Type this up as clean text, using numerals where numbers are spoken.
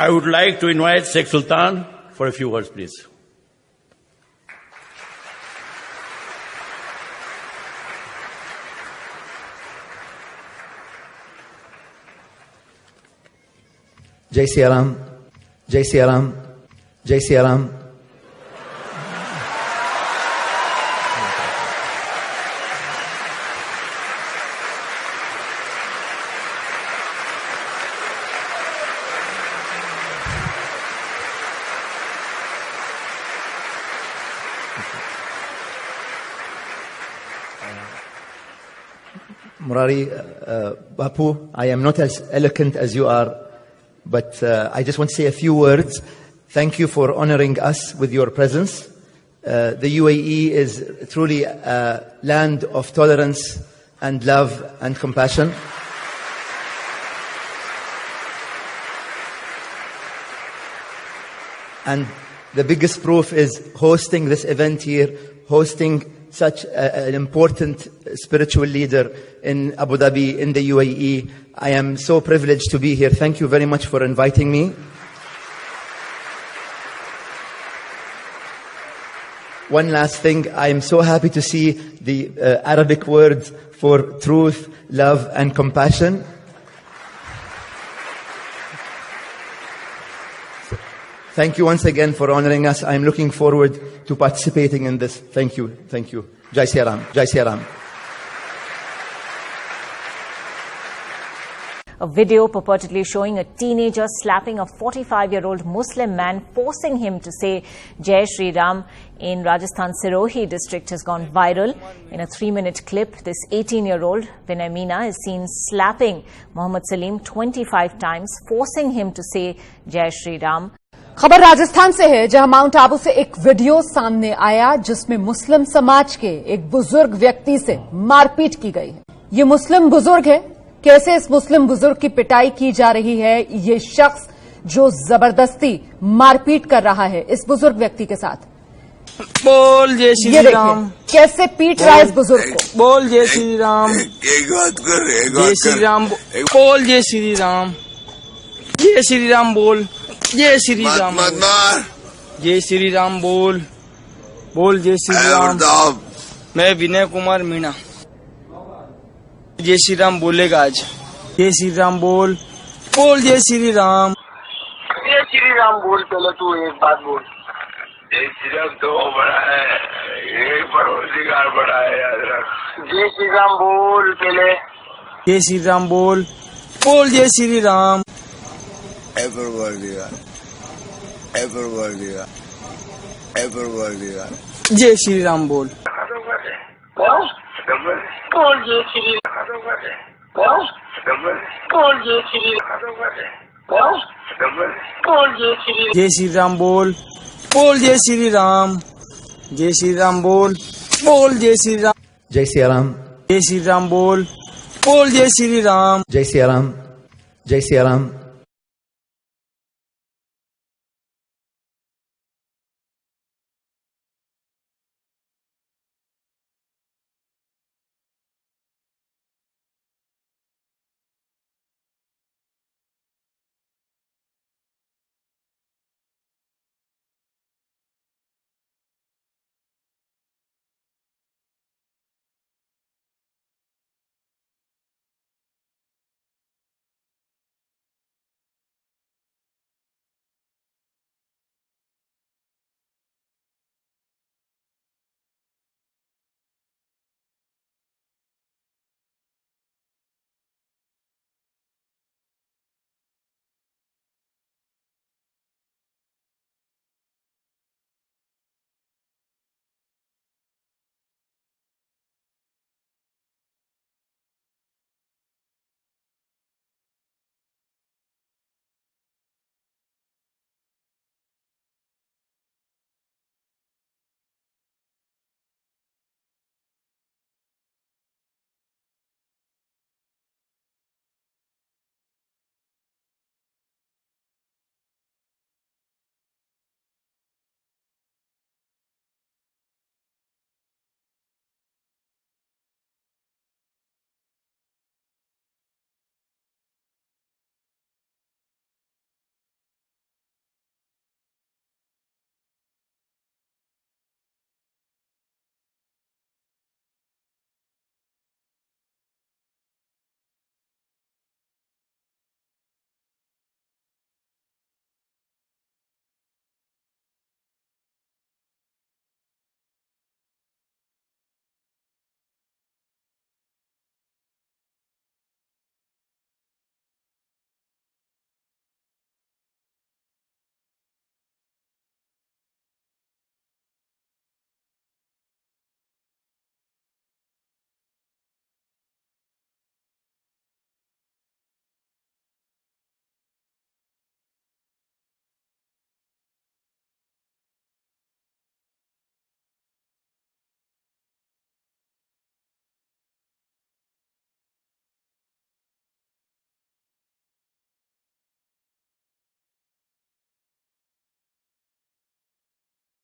I would like to invite Sheikh Sultan for a few words, please. Jai Siya Ram, Jai Siya Ram, Jai Siya Ram. Murari, Bapu, I am not as eloquent as you are, but I just want to say a few words. Thank you for honoring us with your presence. The UAE is truly a land of tolerance and love and compassion. And the biggest proof is hosting this event here, hosting such an important spiritual leader in Abu Dhabi, in the UAE. I am so privileged to be here. Thank you very much for inviting me. One last thing, I am so happy to see the Arabic word for truth, love and compassion. Thank you once again for honoring us. I am looking forward to participating in this. Thank you. Thank you. Jai Siya Ram. Jai Siya Ram. A video purportedly showing a teenager slapping a 45-year-old Muslim man, forcing him to say Jai Shri Ram in Rajasthan Sirohi district has gone viral. In a 3-minute clip, this 18-year-old Bennamina is seen slapping Muhammad Salim 25 times, forcing him to say Jai Shri Ram. खबर राजस्थान से है, जहां mount Abu से एक video सामने आया जिसमें मुस्लिम समाज के एक बुजुर्ग व्यक्ति से मारपीट की गई है। ये मुस्लिम बुजुर्ग है। कैसे इस मुस्लिम बुजुर्ग की पिटाई की जा रही है, ये शख्स जो जबरदस्ती मारपीट कर रहा है इस बुजुर्ग व्यक्ति के साथ। बोल जय श्री राम। कैसे पीट रहा है इस बुजुर्ग को। बोल जय श्री राम। जय श्री राम बोल। जय श्री राम। जय श्री राम बोल। जय श्री राम। जय श्री राम बोल। बोल जय श्री राम। मैं विनय कुमार मीणा। जय श्री राम बोलेगा आज। जय श्री राम बोल। बोल जय श्री राम। जय श्री राम बोल। पहले तू एक बात बोल। जय श्री राम तो बड़ा है, ये परवरदिगार बड़ा है, याद रख। जय श्री राम बोल पहले। जय श्री राम बोल। बोल जय श्री राम। जय श्री राम बोल। बोल जय श्री जय श्री राम बोल। बोल जय श्री राम। जय श्री राम बोल। बोल जय श्री राम। जय सिया राम। जय श्री राम बोल। बोल जय श्री राम। जय सिया राम। जय सिया राम।